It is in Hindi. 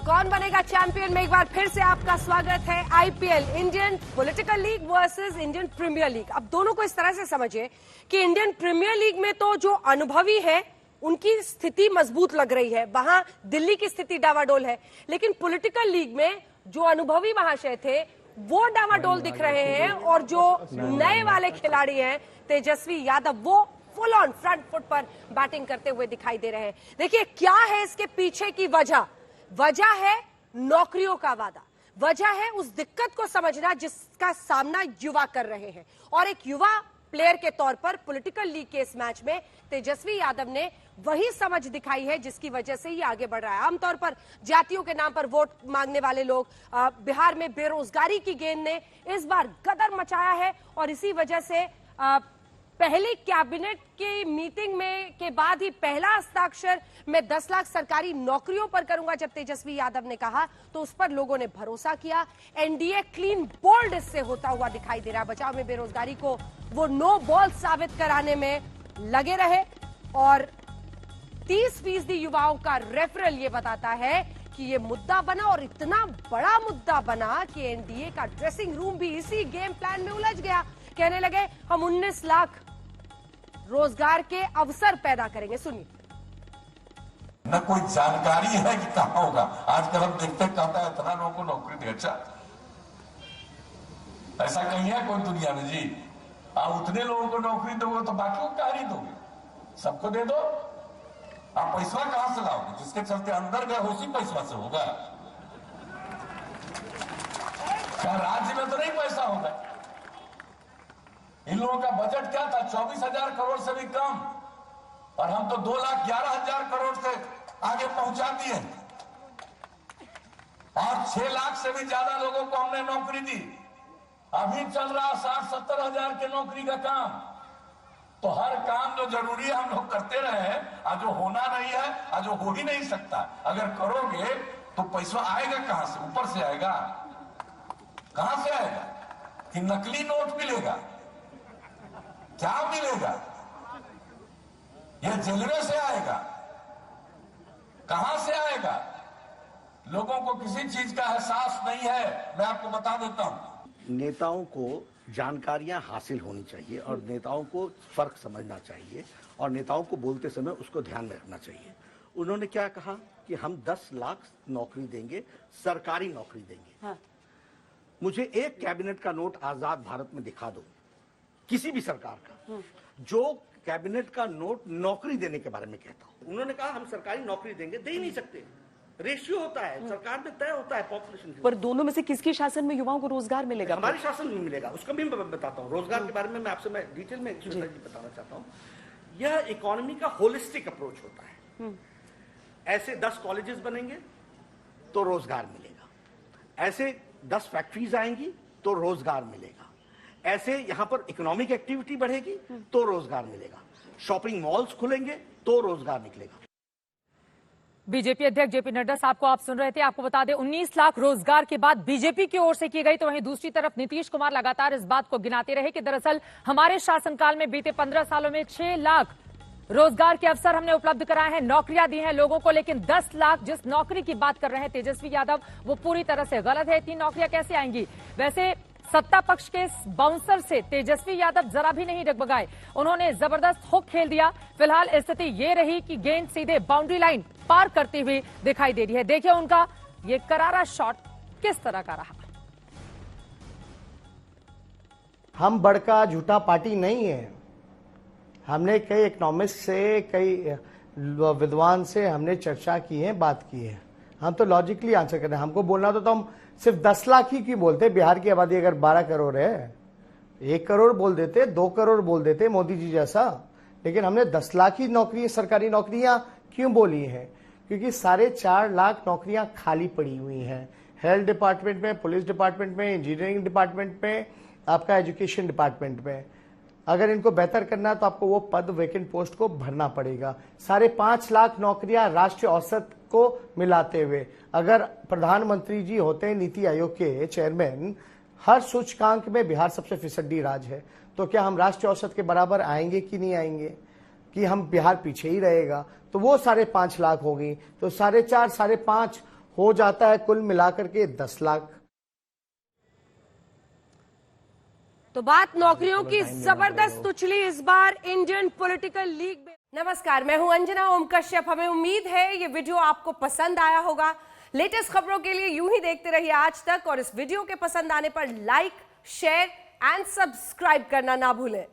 कौन बनेगा चैंपियन में एक बार फिर से आपका स्वागत है। IPL, Indian political league versus Indian premier league. अब दोनों को इस तरह से समझिए कि इंडियन प्रीमियर लीग में तो जो अनुभवी है उनकी स्थिति मजबूत लग रही है, वहां दिल्ली की स्थिति डावाडोल है। लेकिन पॉलिटिकल लीग में जो अनुभवी महाशय थे वो डावाडोल दिख रहे हैं और जो नए वाले खिलाड़ी हैं तेजस्वी यादव वो फुल ऑन फ्रंट फुट पर बैटिंग करते हुए दिखाई दे रहे हैं। देखिए क्या है इसके पीछे की वजह है नौकरियों का वादा, वजह है उस दिक्कत को समझना जिसका सामना युवा कर रहे हैं। और एक युवा प्लेयर के तौर पर पॉलिटिकल लीग के इस मैच में तेजस्वी यादव ने वही समझ दिखाई है जिसकी वजह से ये आगे बढ़ रहा है। आमतौर पर जातियों के नाम पर वोट मांगने वाले लोग, बिहार में बेरोजगारी की गेंद ने इस बार गदर मचाया है और इसी वजह से पहली कैबिनेट की मीटिंग में के बाद ही पहला हस्ताक्षर मैं 10 लाख सरकारी नौकरियों पर करूंगा जब तेजस्वी यादव ने कहा तो उस पर लोगों ने भरोसा किया। एनडीए क्लीन बोल्ड इससे होता हुआ दिखाई दे रहा है। बचाव में बेरोजगारी को वो नो बॉल साबित कराने में लगे रहे और 30% युवाओं का रेफरल ये बताता है कि ये मुद्दा बना और इतना बड़ा मुद्दा बना कि एनडीए का ड्रेसिंग रूम भी इसी गेम प्लान में उलझ गया। कहने लगे हम 19 लाख रोजगार के अवसर पैदा करेंगे। सुनिए। न कोई जानकारी है कि कहां होगा। आजकल हम देखते कहता है इतना लोगों को नौकरी दे। अच्छा ऐसा कहीं है कोई दुनिया में जी? आप उतने लोगों को नौकरी दोगे तो बाकी को क्या ही दोगे? सबको दे दो। आप पैसा कहां से लाओगे? जिसके चलते अंदर गए उसी पैसा से होगा। क्या राज्य में तो नहीं पैसा होगा? इन लोगों का बजट क्या था? 24,000 करोड़ से भी कम और हम तो 2,11,000 करोड़ से आगे पहुंचा दिए और 6 लाख से भी ज्यादा लोगों को हमने नौकरी दी। अभी चल रहा 60-70 हजार के नौकरी का काम। तो हर काम जो जरूरी है हम लोग करते रहे हैं। आज जो होना नहीं है, आज जो हो ही नहीं सकता। अगर करोगे तो पैसा आएगा कहां से? ऊपर से आएगा? कहां से आएगा? कि नकली नोट मिलेगा? क्या मिलेगा? यह रेलवे से आएगा? कहां से आएगा? लोगों को किसी चीज का एहसास नहीं है। मैं आपको बता देता हूं, नेताओं को जानकारियां हासिल होनी चाहिए और नेताओं को फर्क समझना चाहिए और नेताओं को बोलते समय उसको ध्यान में रखना चाहिए। उन्होंने क्या कहा कि हम 10 लाख नौकरी देंगे, सरकारी नौकरी देंगे। हाँ। मुझे एक कैबिनेट का नोट आजाद भारत में दिखा दो किसी भी सरकार का जो कैबिनेट का नोट नौकरी देने के बारे में कहता हो। उन्होंने कहा हम सरकारी नौकरी देंगे, दे ही नहीं सकते। रेशियो होता है, सरकार में तय होता है पॉपुलेशन पर दोनों में से किसके शासन में युवाओं को रोजगार मिलेगा? हमारे शासन में मिलेगा, उसका भी मैं बताता हूँ। रोजगार के बारे में मैं आपसे डिटेल में बताना चाहता हूँ। यह इकोनॉमी का होलिस्टिक अप्रोच होता है। ऐसे 10 कॉलेजेस बनेंगे तो रोजगार मिलेगा, ऐसे 10 फैक्ट्रीज आएंगी तो रोजगार मिलेगा, ऐसे यहां पर इकोनॉमिक एक्टिविटी बढ़ेगी तो रोजगार मिलेगा, शॉपिंग मॉल्स खुलेंगे तो रोजगार निकलेगा। बीजेपी अध्यक्ष जेपी नड्डा साहब को आप सुन रहे थे। आपको बता दें 19 लाख रोजगार की बात बीजेपी की ओर से की गई, तो वहीं दूसरी तरफ नीतीश कुमार लगातार इस बात को गिनाते रहे कि दरअसल हमारे शासनकाल में बीते 15 सालों में 6 लाख रोजगार के अवसर हमने उपलब्ध कराए हैं, नौकरियां दी हैं लोगों को। लेकिन 10 लाख जिस नौकरी की बात कर रहे हैं तेजस्वी यादव वो पूरी तरह से गलत है। इतनी नौकरियां कैसे आएंगी? वैसे सत्ता पक्ष के बाउंसर से तेजस्वी यादव जरा भी नहीं डगमगाए, उन्होंने जबरदस्त हुक खेल दिया। फिलहाल स्थिति ये रही कि गेंद सीधे बाउंड्री लाइन पार करती हुई दिखाई दे रही है। देखिए उनका ये करारा शॉट किस तरह का रहा। हम बड़का झूठा पार्टी नहीं है। हमने कई इकोनॉमिस्ट से, कई विद्वान से हमने चर्चा की है, बात की है। हम तो लॉजिकली आंसर कर रहे हैं। हमको बोलना तो हम सिर्फ 10 लाख ही क्यों बोलते? बिहार की आबादी अगर 12 करोड़ है, 1 करोड़ बोल देते, 2 करोड़ बोल देते मोदी जी जैसा। लेकिन हमने 10 लाख ही नौकरी, सरकारी नौकरियां क्यों बोली हैं? क्योंकि 4.5 लाख नौकरियां खाली पड़ी हुई हैं। हेल्थ डिपार्टमेंट में, पुलिस डिपार्टमेंट में, इंजीनियरिंग डिपार्टमेंट में, आपका एजुकेशन डिपार्टमेंट में। अगर इनको बेहतर करना है तो आपको वो पद, वैकेंट पोस्ट को भरना पड़ेगा। 5.5 लाख नौकरियां राष्ट्रीय औसत को मिलाते हुए। अगर प्रधानमंत्री जी होते नीति आयोग के चेयरमैन, हर सूचकांक में बिहार सबसे फिसड्डी राज्य है, तो क्या हम राष्ट्रीय औसत के बराबर आएंगे कि नहीं आएंगे? कि हम बिहार पीछे ही रहेगा? तो वो 5.5 लाख हो गई, तो 4.5, 5.5 हो जाता है कुल मिलाकर के 10 लाख। तो बात नौकरियों की जबरदस्त उछली इस बार इंडियन पॉलिटिकल लीग में। नमस्कार, मैं हूं अंजना ओम कश्यप। हमें उम्मीद है ये वीडियो आपको पसंद आया होगा। लेटेस्ट खबरों के लिए यूं ही देखते रहिए आज तक, और इस वीडियो के पसंद आने पर लाइक, शेयर एंड सब्सक्राइब करना ना भूलें।